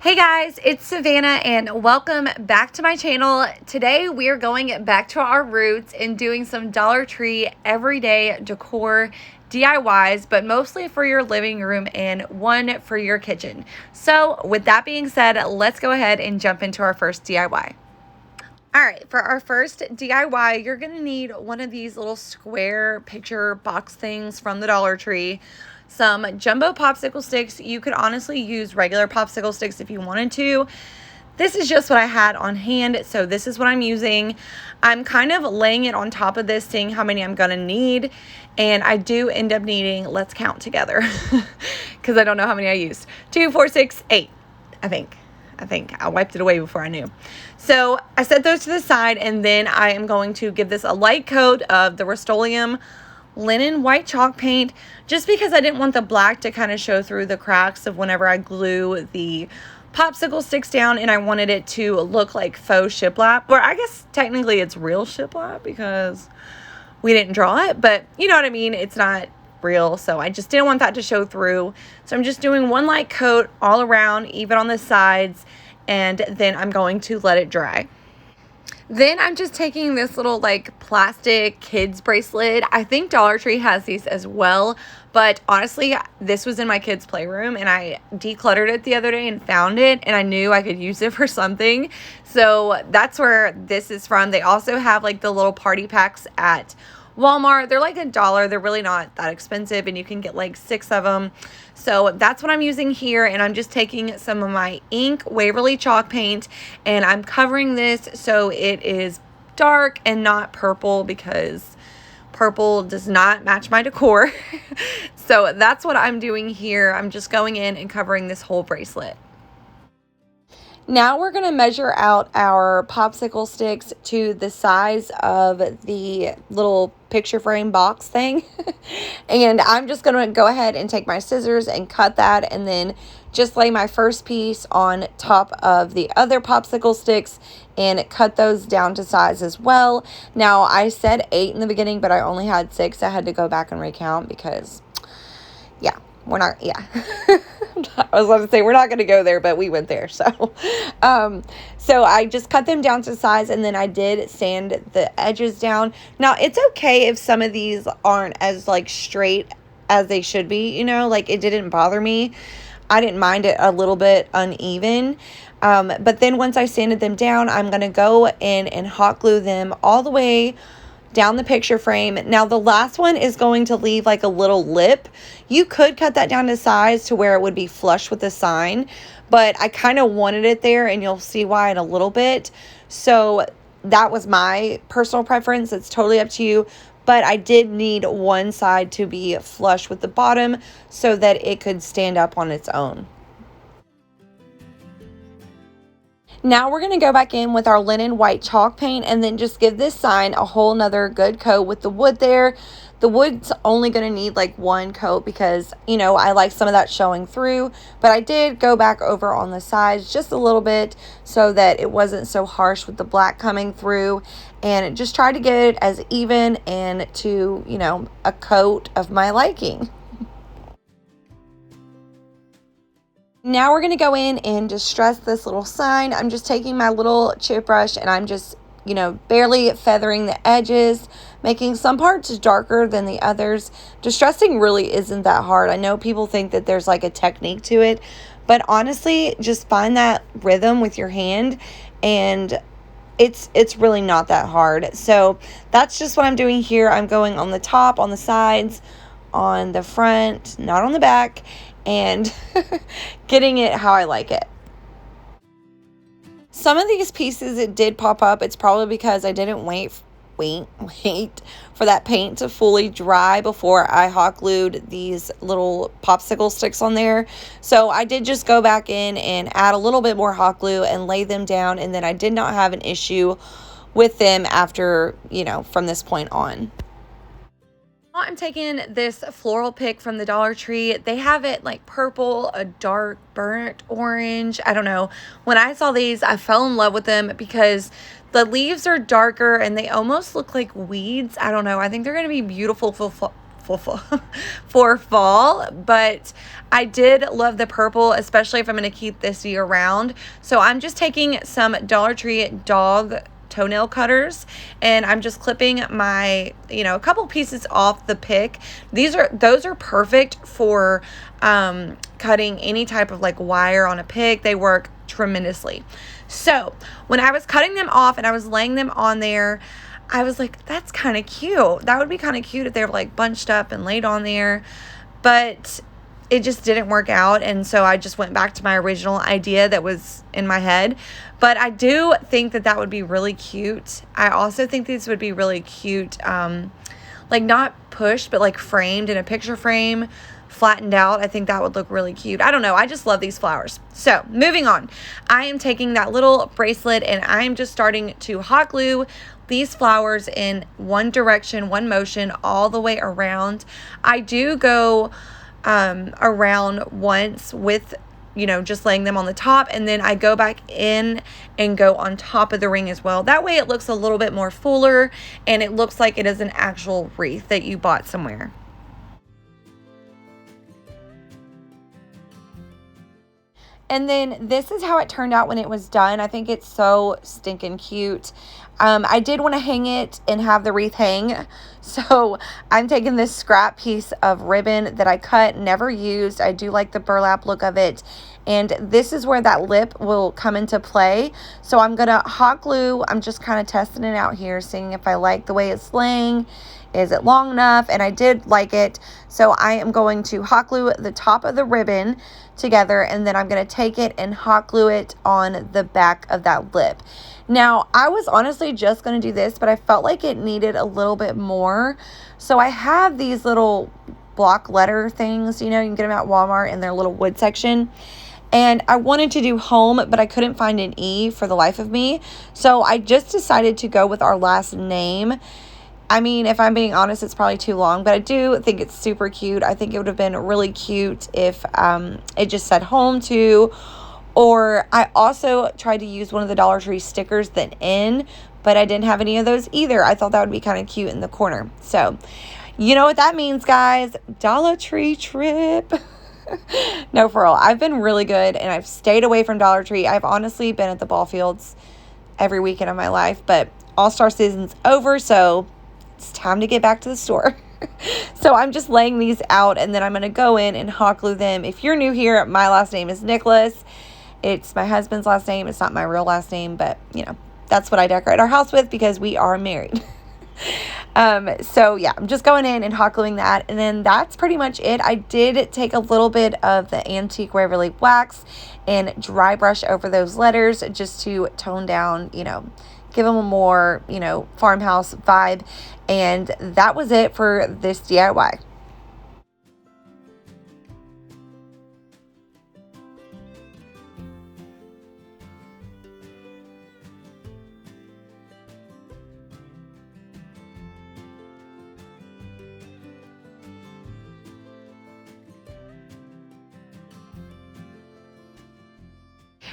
Hey guys, it's Savannah and welcome back to my channel. Today we are going back to our roots and doing some Dollar Tree everyday decor DIYs, but mostly for your living room and one for your kitchen. So with that being said, let's go ahead and jump into our first DIY. All right, for our first DIY, you're gonna need one of these little square picture box things from the Dollar Tree. Some jumbo popsicle sticks. You could honestly use regular popsicle sticks if you wanted to. This is just what I had on hand, so this is what I'm using. I'm kind of laying it on top of this, seeing how many I'm gonna need, and I do end up needing, let's count together, because I don't know how many I used. 2, 4, 6, 8, I think I wiped it away before I knew. So I set those to the side, and then I am going to give this a light coat of the Rust-Oleum linen white chalk paint, just because I didn't want the black to kind of show through the cracks of whenever I glue the popsicle sticks down, and I wanted it to look like faux shiplap, or I guess technically it's real shiplap because we didn't draw it, but you know what I mean, it's not real, so I just didn't want that to show through. So I'm just doing one light coat all around, even on the sides, and then I'm going to let it dry. Then I'm just taking this little like plastic kids bracelet. I think Dollar Tree has these as well, but honestly, this was in my kids' playroom and I decluttered it the other day and found it, and I knew I could use it for something. So that's where this is from. They also have like the little party packs at Walmart. They're like $1. They're really not that expensive, and you can get like 6 of them. So that's what I'm using here, and I'm just taking some of my ink Waverly chalk paint, and I'm covering this so it is dark and not purple, because purple does not match my decor. So that's what I'm doing here. I'm just going in and covering this whole bracelet. Now we're going to measure out our popsicle sticks to the size of the little picture frame box thing. And I'm just going to go ahead and take my scissors and cut that, and then just lay my first piece on top of the other popsicle sticks and cut those down to size as well. Now I said 8 in the beginning, but I only had 6. I had to go back and recount because, yeah. We're not, yeah. I was about to say we're not going to go there, but we went there. So, so I just cut them down to size, and then I did sand the edges down. Now, it's okay if some of these aren't as like straight as they should be, you know, like it didn't bother me. I didn't mind it a little bit uneven. But then once I sanded them down, I'm going to go in and hot glue them all the way down the picture frame. Now the last one is going to leave like a little lip. You could cut that down to size to where it would be flush with the sign, but I kind of wanted it there, and you'll see why in a little bit. So that was my personal preference. It's totally up to you, but I did need one side to be flush with the bottom so that it could stand up on its own. Now we're going to go back in with our linen white chalk paint, and then just give this sign a whole nother good coat with the wood there. The wood's only going to need like one coat because, you know, I like some of that showing through, but I did go back over on the sides just a little bit so that it wasn't so harsh with the black coming through, and just try to get it as even and to, you know, a coat of my liking. Now we're going to go in and distress this little sign. I'm just taking my little chip brush, and I'm just, you know, barely feathering the edges, making some parts darker than the others. Distressing really isn't that hard. I know people think that there's like a technique to it, but honestly, just find that rhythm with your hand, and it's really not that hard. So that's just what I'm doing here. I'm going on the top, on the sides, on the front, not on the back, and getting it how I like it. Some of these pieces, it did pop up. It's probably because I didn't wait for that paint to fully dry before I hot glued these little popsicle sticks on there. So I did just go back in and add a little bit more hot glue and lay them down, and then I did not have an issue with them after, you know, from this point on. I'm taking this floral pick from the Dollar Tree. They have it like purple, a dark burnt orange. I don't know. When I saw these, I fell in love with them because the leaves are darker and they almost look like weeds. I don't know. I think they're going to be beautiful for fall, but I did love the purple, especially if I'm going to keep this year round. So I'm just taking some Dollar Tree dog toenail cutters and I'm just clipping my, a couple pieces off the pick. Those are perfect for cutting any type of like wire on a pick. They work tremendously. So when I was cutting them off and I was laying them on there, I was like, that's kind of cute. That would be kind of cute if they were like bunched up and laid on there, but it just didn't work out. And so I just went back to my original idea that was in my head. But I do think that would be really cute. I also think these would be really cute, like not pushed, but like framed in a picture frame, flattened out. I think that would look really cute. I don't know. I just love these flowers. So moving on, I am taking that little bracelet and I am just starting to hot glue these flowers in one direction, one motion, all the way around. I do go around once with, just laying them on the top, and then I go back in and go on top of the ring as well. That way it looks a little bit more fuller and it looks like it is an actual wreath that you bought somewhere. And then this is how it turned out when it was done. I think it's so stinking cute. I did want to hang it and have the wreath hang. So I'm taking this scrap piece of ribbon that I cut, never used. I do like the burlap look of it. And this is where that lip will come into play. So I'm going to hot glue. I'm just kind of testing it out here, seeing if I like the way it's laying. Is it long enough? And I did like it. So I am going to hot glue the top of the ribbon together, and then I'm going to take it and hot glue it on the back of that lip. Now, I was honestly just going to do this, but I felt like it needed a little bit more. So I have these little block letter things, you can get them at Walmart in their little wood section. And I wanted to do home, but I couldn't find an E for the life of me. So I just decided to go with our last name. I mean, if I'm being honest, it's probably too long, but I do think it's super cute. I think it would have been really cute if it just said home to, or I also tried to use one of the Dollar Tree stickers that in, but I didn't have any of those either. I thought that would be kind of cute in the corner. So, you know what that means, guys. Dollar Tree trip. No, for real. I've been really good, and I've stayed away from Dollar Tree. I've honestly been at the ball fields every weekend of my life, but All-Star season's over, so it's time to get back to the store. So I'm just laying these out, and then I'm going to go in and hot glue them. If you're new here, my last name is Nicholas. It's my husband's last name. It's not my real last name, but, that's what I decorate our house with because we are married. So yeah, I'm just going in and hot gluing that, and then that's pretty much it. I did take a little bit of the antique Waverly wax and dry brush over those letters just to tone down, give them a more, farmhouse vibe. And that was it for this DIY.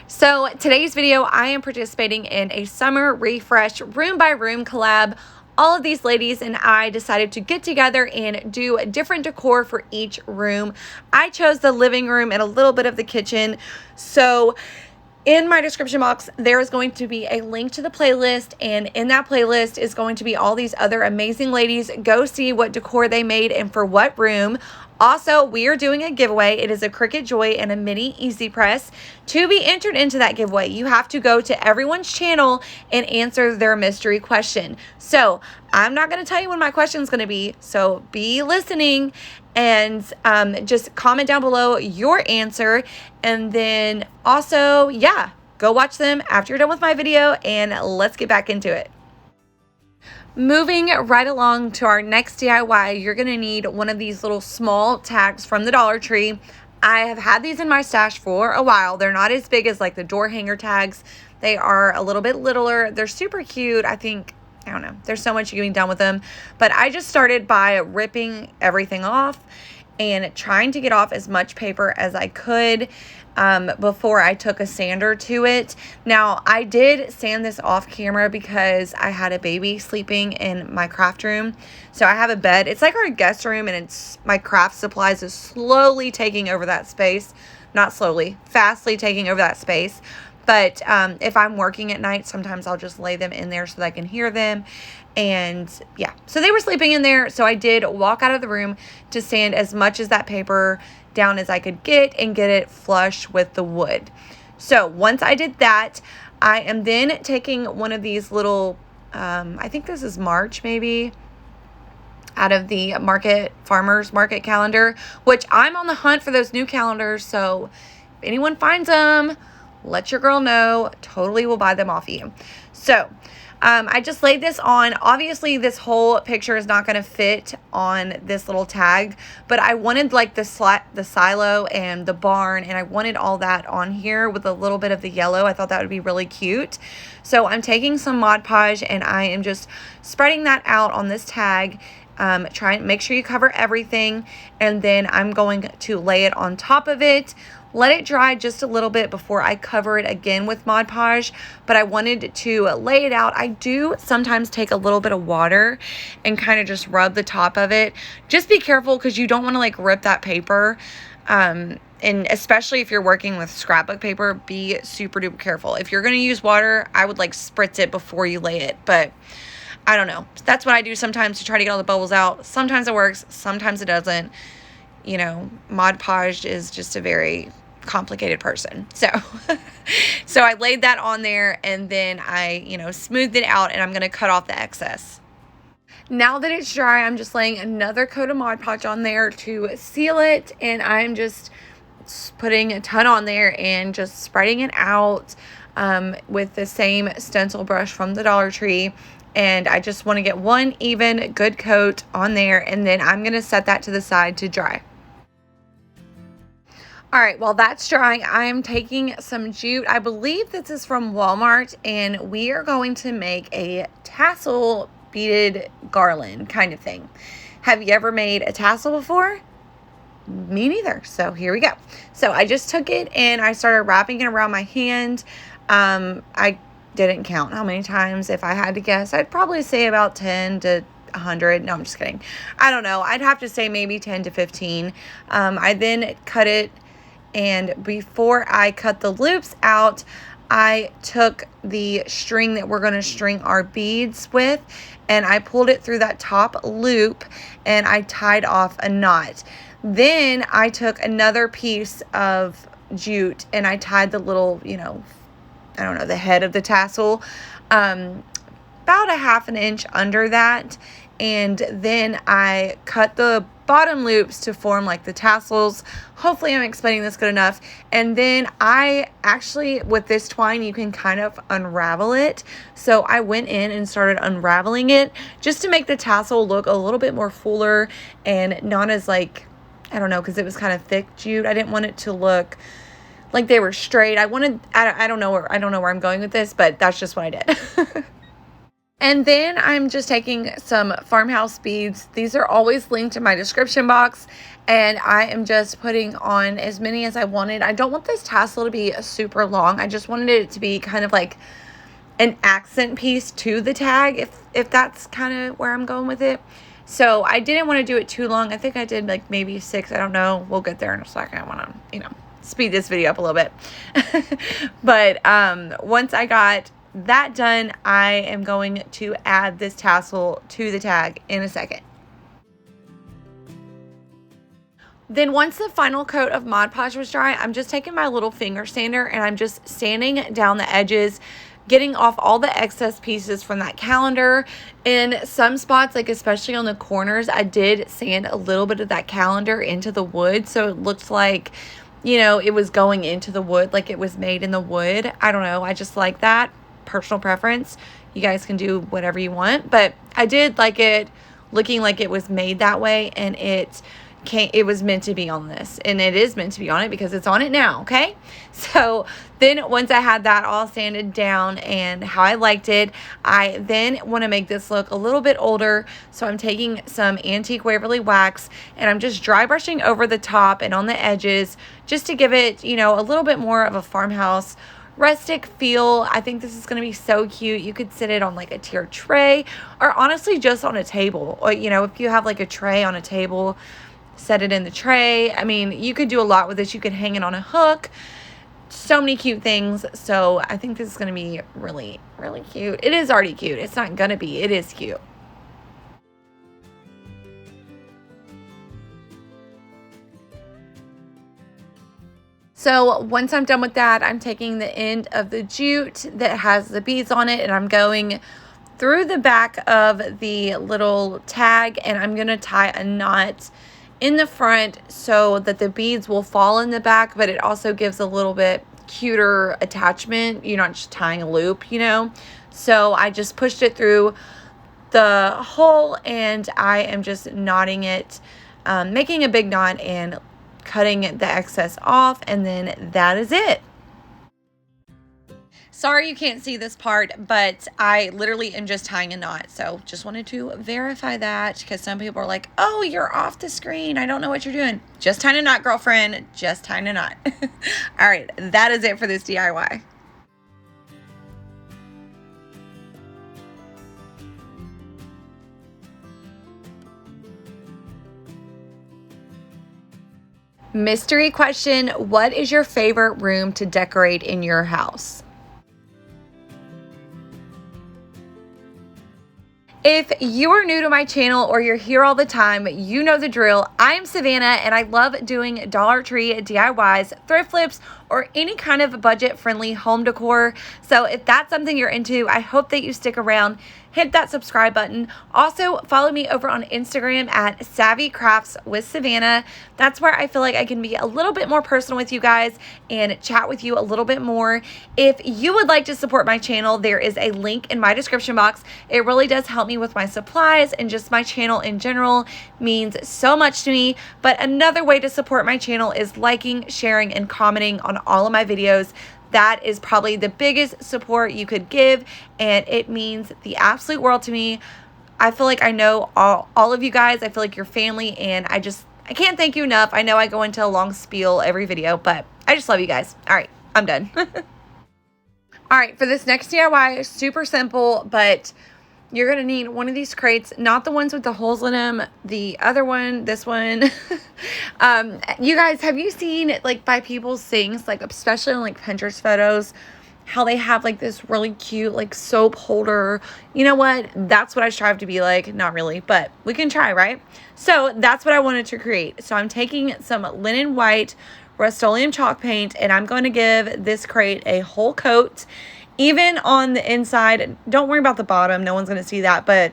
So today's video, I am participating in a summer refresh room by room collab. All of these ladies and I decided to get together and do a different decor for each room. I chose the living room and a little bit of the kitchen. So in my description box, there is going to be a link to the playlist, and in that playlist is going to be all these other amazing ladies. Go see what decor they made and for what room. Also, we are doing a giveaway. It is a Cricut Joy and a mini Easy Press. To be entered into that giveaway, you have to go to everyone's channel and answer their mystery question. So I'm not going to tell you when my question is going to be, so be listening and just comment down below your answer. And then also, yeah, go watch them after you're done with my video, and let's get back into it. Moving right along to our next DIY, you're going to need one of these little small tags from the Dollar Tree. I have had these in my stash for a while. They're not as big as like the door hanger tags. They are a little bit littler. They're super cute. I don't know. There's so much you can be done with them. But I just started by ripping everything off. and trying to get off as much paper as I could before I took a sander to it. Now, I did sand this off camera because I had a baby sleeping in my craft room. So I have a bed. It's like our guest room, and it's my craft supplies is slowly taking over that space. Not slowly, fastly taking over that space. But if I'm working at night, sometimes I'll just lay them in there so that I can hear them. And yeah, so they were sleeping in there. So I did walk out of the room to sand as much as that paper down as I could get and get it flush with the wood. So once I did that, I am then taking one of these little, I think this is March maybe, out of the farmers market calendar, which I'm on the hunt for those new calendars. So if anyone finds them, let your girl know. Totally will buy them off you. So I just laid this on. Obviously, this whole picture is not going to fit on this little tag, but I wanted like the silo and the barn, and I wanted all that on here with a little bit of the yellow. I thought that would be really cute. So I'm taking some Mod Podge and I am just spreading that out on this tag. Try and make sure you cover everything, and then I'm going to lay it on top of it. Let it dry just a little bit before I cover it again with Mod Podge, but I wanted to lay it out. I do sometimes take a little bit of water and kind of just rub the top of it. Just be careful because you don't want to like rip that paper. And especially if you're working with scrapbook paper, be super duper careful. If you're going to use water, I would like spritz it before you lay it, but I don't know. That's what I do sometimes to try to get all the bubbles out. Sometimes it works, sometimes it doesn't. You know, Mod Podge is just a very complicated person. So I laid that on there, and then I, smoothed it out, and I'm going to cut off the excess. Now that it's dry, I'm just laying another coat of Mod Podge on there to seal it, and I'm just putting a ton on there and just spreading it out with the same stencil brush from the Dollar Tree. And I just want to get one even good coat on there, and then I'm going to set that to the side to dry. All right, while that's drying, I am taking some jute. I believe this is from Walmart, and we are going to make a tassel beaded garland kind of thing. Have you ever made a tassel before? Me neither. So here we go. So I just took it and I started wrapping it around my hand. I didn't count how many times. If I had to guess, I'd probably say about 10 to 100. No, I'm just kidding. I don't know. I'd have to say maybe 10 to 15. I then cut it. And before I cut the loops out, I took the string that we're going to string our beads with, and I pulled it through that top loop, and I tied off a knot. Then I took another piece of jute, and I tied the little, I don't know, the head of the tassel, about a ½ inch under that. And then I cut the bottom loops to form like the tassels. Hopefully I'm explaining this good enough. And then I actually, with this twine, you can kind of unravel it. So I went in and started unraveling it just to make the tassel look a little bit more fuller and not as like, I don't know, because it was kind of thick jute. I didn't want it to look like they were straight. I don't know where I'm going with this, but that's just what I did. And then I'm just taking some Farmhouse beads. These are always linked in my description box. And I am just putting on as many as I wanted. I don't want this tassel to be super long. I just wanted it to be kind of like an accent piece to the tag, if that's kind of where I'm going with it. So I didn't want to do it too long. I think I did like maybe 6. I don't know. We'll get there in a second. I want to, speed this video up a little bit. But once I got that done, I am going to add this tassel to the tag in a second. Then once the final coat of Mod Podge was dry, I'm just taking my little finger sander and I'm just sanding down the edges, getting off all the excess pieces from that calendar. In some spots, like especially on the corners, I did sand a little bit of that calendar into the wood, so it looked like, it was going into the wood, like it was made in the wood. I don't know, I just like that. Personal preference. You guys can do whatever you want, but I did like it looking like it was made that way, and it it was meant to be on this, and it is meant to be on it because it's on it now. Okay, so then once I had that all sanded down and how I liked it, I then want to make this look a little bit older. So I'm taking some antique Waverly wax and I'm just dry brushing over the top and on the edges just to give it, you know, a little bit more of a farmhouse rustic feel. I think this is going to be so cute. You could sit it on like a tiered tray, or honestly just on a table, or you know, if you have like a tray on a table, set it in the tray. I mean, you could do a lot with this. You could hang it on a hook. So many cute things. So I think this is going to be really, really cute. It is already cute. It's not going to be. It is cute. So once I'm done with that, I'm taking the end of the jute that has the beads on it and I'm going through the back of the little tag and I'm going to tie a knot in the front so that the beads will fall in the back, but it also gives a little bit cuter attachment. You're not just tying a loop, you know. So I just pushed it through the hole and I am just knotting it, making a big knot and cutting the excess off, and then that is it. Sorry you can't see this part, but I literally am just tying a knot. So just wanted to verify that because some people are like, oh, you're off the screen. I don't know what you're doing. Just tying a knot, girlfriend. Just tying a knot. All right, that is it for this DIY. Mystery question, what is your favorite room to decorate in your house? If you are new to my channel or you're here all the time, you know the drill. I am Savannah and I love doing Dollar Tree DIYs, thrift flips, or any kind of budget-friendly home decor. So if that's something you're into, I hope that you stick around. Hit that subscribe button. Also, follow me over on Instagram at Savvy Crafts with Savannah. That's where I feel like I can be a little bit more personal with you guys and chat with you a little bit more. If you would like to support my channel, there is a link in my description box. It really does help me with my supplies, and just my channel in general means so much to me. But another way to support my channel is liking, sharing, and commenting on all of my videos. That is probably the biggest support you could give, and it means the absolute world to me. I feel like I know all of you guys. I feel like you're family, and I can't thank you enough. I know I go into a long spiel every video, but I just love you guys. All right, I'm done. All right, for this next DIY, super simple, but you're going to need one of these crates, not the ones with the holes in them, the other one, this one. You guys, have you seen, like, by people's things, like, especially on, like, Pinterest photos, how they have, like, this really cute, like, soap holder? You know what? That's what I strive to be like. Not really, but we can try, right? So that's what I wanted to create. So I'm taking some linen white Rust-Oleum chalk paint, and I'm going to give this crate a whole coat. Even on the inside, don't worry about the bottom, no one's going to see that, but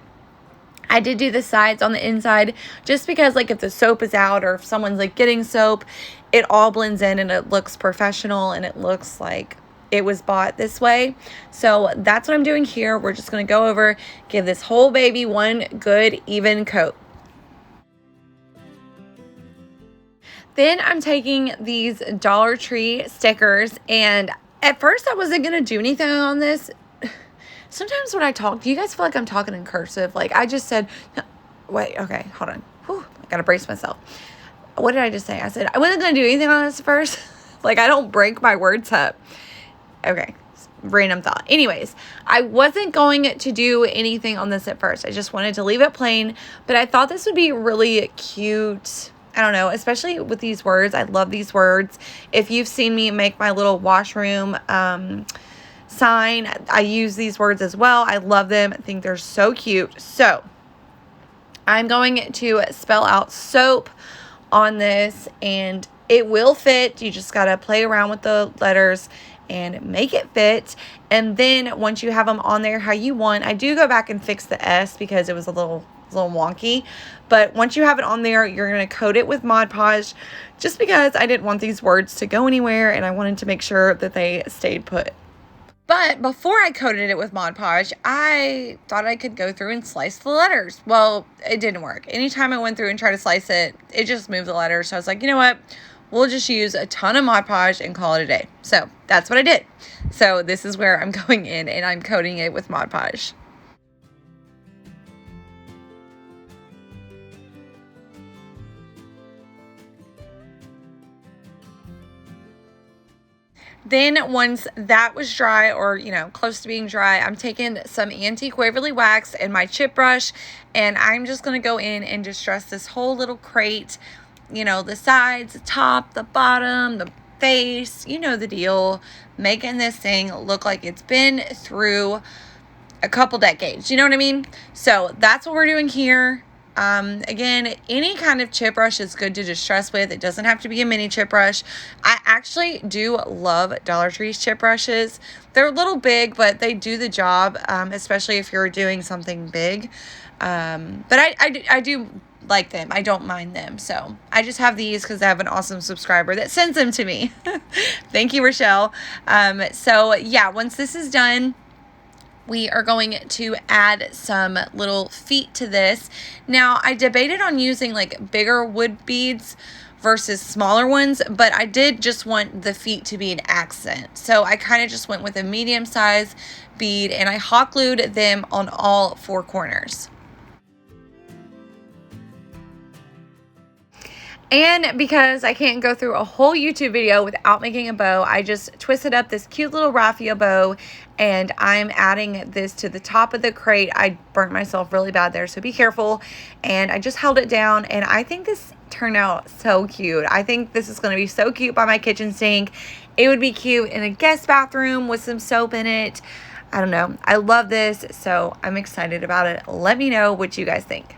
I did do the sides on the inside just because, like, if the soap is out or if someone's, like, getting soap, it all blends in and it looks professional and it looks like it was bought this way. So that's what I'm doing here. We're just going to go over, give this whole baby one good even coat. Then I'm taking these Dollar Tree stickers, and at first I wasn't going to do anything on this. Sometimes when I talk, do you guys feel like I'm talking in cursive? Like I just said, wait, okay, hold on. Whew, I got to brace myself. What did I just say? I said I wasn't going to do anything on this at first. Like I don't break my words up. Okay, random thought. Anyways, I wasn't going to do anything on this at first. I just wanted to leave it plain, but I thought this would be really cute. I don't know, especially with these words. I love these words. If you've seen me make my little washroom sign, I use these words as well. I love them. I think they're so cute. So I'm going to spell out soap on this, and it will fit. You just got to play around with the letters and make it fit. And then once you have them on there how you want, I do go back and fix the S because it was a little wonky, but once you have it on there, you're going to coat it with Mod Podge, just because I didn't want these words to go anywhere and I wanted to make sure that they stayed put. But before I coated it with Mod Podge, I thought I could go through and slice the letters. Well, it didn't work. Anytime I went through and tried to slice it, it just moved the letters. So I was like, you know what? We'll just use a ton of Mod Podge and call it a day. So that's what I did. So this is where I'm going in and I'm coating it with Mod Podge. Then once that was dry, or close to being dry, I'm taking some antique Waverly wax and my chip brush, and I'm just going to go in and distress this whole little crate, the sides, the top, the bottom, the face, the deal, making this thing look like it's been through a couple decades. You know what I mean? So that's what we're doing here. Again, any kind of chip brush is good to distress with. It doesn't have to be a mini chip brush. I actually do love Dollar Tree's chip brushes. They're a little big, but they do the job, especially if you're doing something big. But I do like them. I don't mind them. So I just have these because I have an awesome subscriber that sends them to me. Thank you, Rochelle. So yeah, once this is done, we are going to add some little feet to this. Now, I debated on using like bigger wood beads versus smaller ones, but I did just want the feet to be an accent. So I kind of just went with a medium size bead and I hot glued them on all four corners. And because I can't go through a whole YouTube video without making a bow, I just twisted up this cute little raffia bow, and I'm adding this to the top of the crate. I burnt myself really bad there, so be careful. And I just held it down, and I think this turned out so cute. I think this is going to be so cute by my kitchen sink. It would be cute in a guest bathroom with some soap in it. I don't know. I love this, so I'm excited about it. Let me know what you guys think.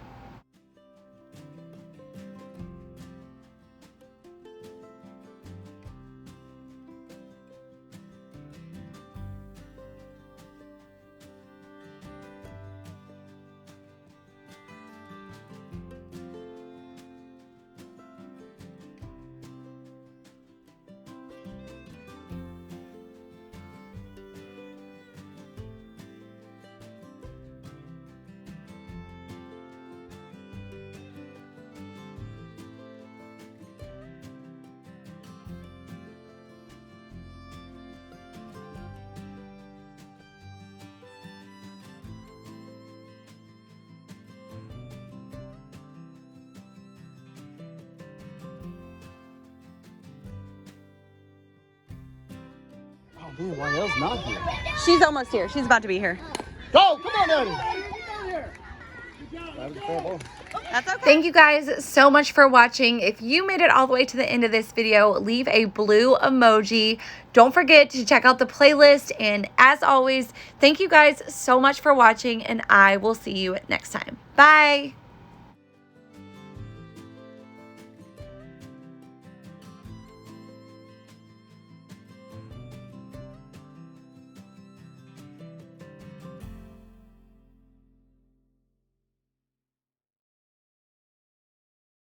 Oh, man, why else not here? She's almost here. She's about to be here. Go! Come on, Daddy! That's okay. Thank you guys so much for watching. If you made it all the way to the end of this video, leave a blue emoji. Don't forget to check out the playlist. And as always, thank you guys so much for watching, and I will see you next time. Bye!